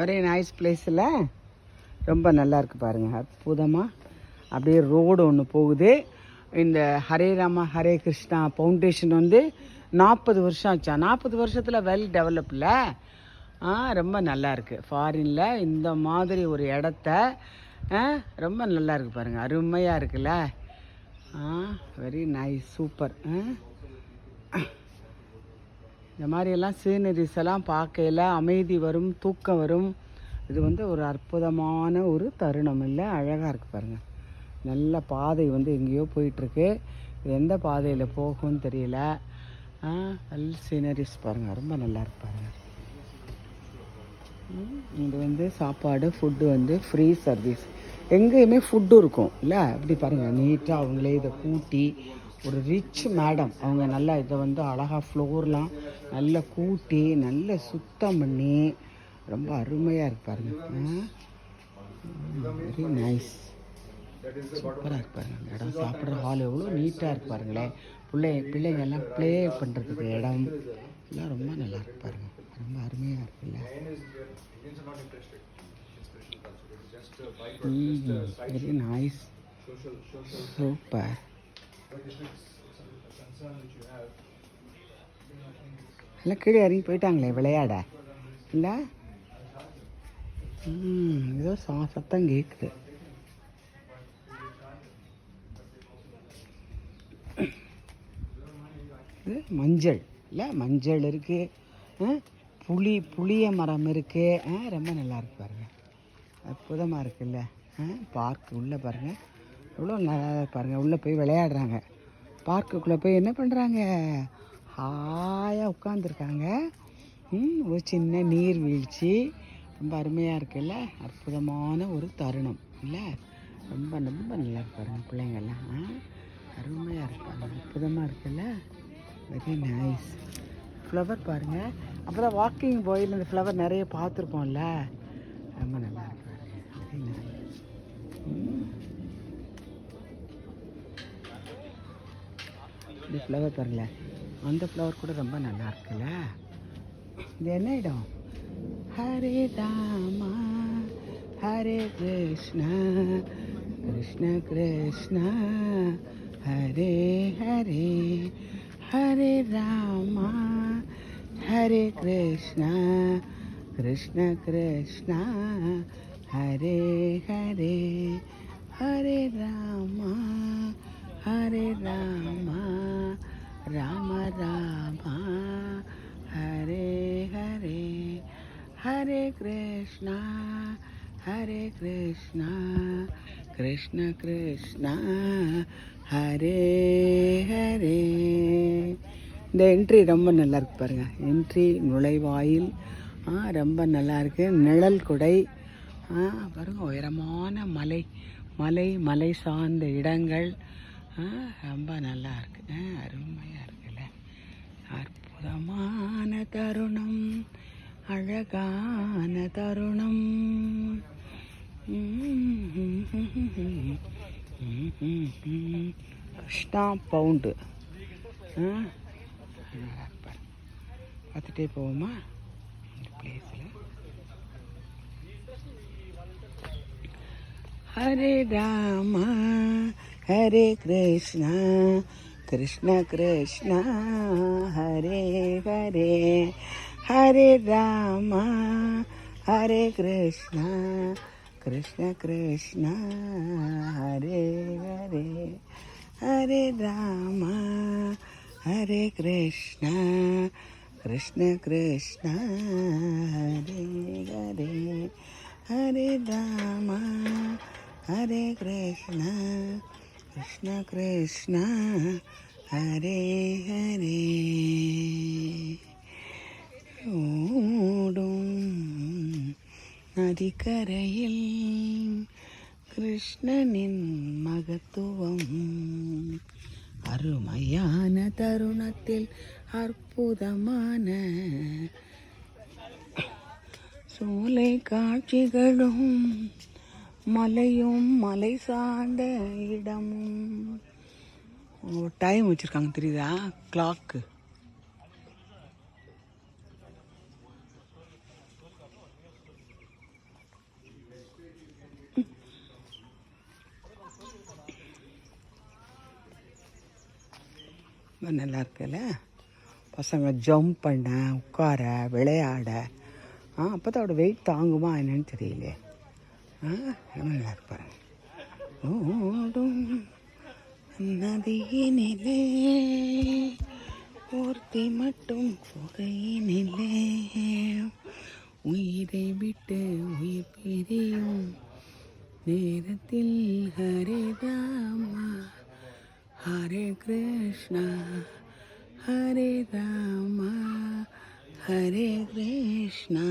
ஒரே நைஸ் பிளேஸில் ரொம்ப நல்லா இருக்குது பாருங்கள். அற்புதமாக அப்படியே ரோடு ஒன்று போகுது. இந்த ஹரே ராமா ஹரே கிருஷ்ணா ஃபவுண்டேஷன் 40 வருஷம் ஆச்சா. 40 வருஷத்தில் வெல் டெவலப்பில் ரொம்ப நல்லா இருக்குது. ஃபாரினில் இந்த மாதிரி ஒரு இடத்த ரொம்ப நல்லா இருக்குது பாருங்கள். அருமையாக இருக்குல்ல. Very nice, super. இந்த மாதிரியெல்லாம் சீனரிஸ் எல்லாம் பார்க்கையில் அமைதி வரும், தூக்கம் வரும். இது ஒரு அற்புதமான ஒரு தருணம் இல்லை, அழகாக இருக்குது பாருங்கள். நல்ல பாதை எங்கேயோ போயிட்டுருக்கு. இது எந்த பாதையில் போகும்னு தெரியல. நல்ல சீனரிஸ் பாருங்கள், ரொம்ப நல்லா இருக்கு பாருங்கள். இது சாப்பாடு ஃபுட்டு ஃப்ரீ சர்வீஸ். எங்கேயுமே ஃபுட்டு இருக்கும் இல்லை. அப்படி பாருங்கள், நீட்டாக அவங்களே இதை கூட்டி ஒரு ரிச் மேடம் அவங்க நல்லா இதை அழகாக ஃப்ளோர்லாம் நல்லா கூட்டி நல்லா சுத்தம் பண்ணி ரொம்ப அருமையாக இருக்கு பாருங்கள். வெரி நைஸ், சூப்பராக இருக்கு பாருங்கள். இடம் சாப்பிட்ற ஹால் எவ்வளோ நீட்டாக இருக்கு பாருங்களேன். பிள்ளைங்க எல்லாம் ப்ளே பண்ணுறதுக்கு இடம் எல்லாம் ரொம்ப நல்லா இருக்கு பாருங்கள். ரொம்ப அருமையாக இருக்குல்ல. Very nice, super. எல்லாம் கீழே இறங்கி போயிட்டாங்களே விளையாட இல்லை. ஏதோ சத்தம் கேட்குது. இது மஞ்சள் இல்லை, மஞ்சள் இருக்குது. புளிய மரம் இருக்குது. ரொம்ப நல்லா இருக்கு பாருங்கள், அற்புதமாக இருக்குல்ல. பார்க் உள்ளே பாருங்கள் எவ்வளோ நல்லா பாருங்கள். உள்ளே போய் விளையாடுறாங்க. பார்க்குக்குள்ளே போய் என்ன பண்ணுறாங்க, ஹாயாக உட்காந்துருக்காங்க. ஒரு சின்ன நீர்வீழ்ச்சி ரொம்ப அருமையாக இருக்குல்ல. அற்புதமான ஒரு தருணம் இல்லை. ரொம்ப ரொம்ப நல்லா இருப்பாருங்க பிள்ளைங்கள்லாம். அருமையாக இருப்பாங்க, அற்புதமாக இருக்குல்ல. Very nice. ஃப்ளவர் பாருங்கள். அப்போ தான் வாக்கிங் போயில் இந்த ஃப்ளவர் நிறைய பார்த்துருப்போம்ல. ரொம்ப நல்லா இருக்கு. Very nice. இந்த ஃப்ளவர் பாருங்களேன், அந்த ஃப்ளவர் கூட ரொம்ப நல்லா இருக்குல்ல. இது என்ன இடம்? ஹரே ராமா ஹரே கிருஷ்ணா கிருஷ்ண கிருஷ்ணா ஹரே ஹரே ஹரே ராமா ஹரே கிருஷ்ணா கிருஷ்ண கிருஷ்ணா ஹரே ஹரே ஹரே ராமா ஹரே ராமா ராம ராமா ஹரே ஹரே ஹரே கிருஷ்ணா கிருஷ்ண கிருஷ்ணா ஹரே ஹரே. இந்த என்ட்ரி ரொம்ப நல்லா இருக்கு பாருங்கள். என்ட்ரி நுழைவாயில் ரொம்ப நல்லா இருக்கு. நிழல் கொடை பாருங்கள். உயரமான மலை சார்ந்த இடங்கள் ரொம்ப நல்லா இருக்கு. அருமையாக இருக்குல்ல. அற்புதமான தருணம், அழகான தருணம். கிருஷ்ணா பவுண்டு பார்த்துட்டே போவோமா இந்த பிளேஸில். ஹரே ராமா ஹரே கிருஷ்ணா கிருஷ்ண கிருஷ்ணா ஹரே ஹரே ஹரே ராமா ஹரே கிருஷ்ணா கிருஷ்ண கிருஷ்ணா ஹரே ஹரே ஹரே ராமா ஹரே கிருஷ்ணா கிருஷ்ண கிருஷ்ணா ஹரே ஹரே ஹரே ராமா ஹரே கிருஷ்ணா கிருஷ்ண கிருஷ்ணா ஹரே ஹரே. ஓடும் நதிக்கரையில் கிருஷ்ணனின் மகத்துவம், அருமையான தருணத்தில் அற்புதமான சோலை காட்சிகளும் மலையும் மலை சார்ந்த இடமும். டைம் வச்சுருக்காங்க தெரியுதா, கிளாக்கு. ரொம்ப நல்லா இருக்குல்ல. பசங்க ஜம்ப் பண்ண, உட்கார, விளையாட. அப்போ தான் அவட வெயிட் தாங்குமா என்னன்னு தெரியலையே. ரொம்ப நல்லா இருப்பாரு. ஓடும் நதியினிலே ஒருத்தி மட்டும் புகையினிலே உயிரை விட்டு உயிர் பிரியும் நேரத்தில் ஹரே ராமா ஹரே கிருஷ்ணா ஹரே ராமா ஹரே கிருஷ்ணா.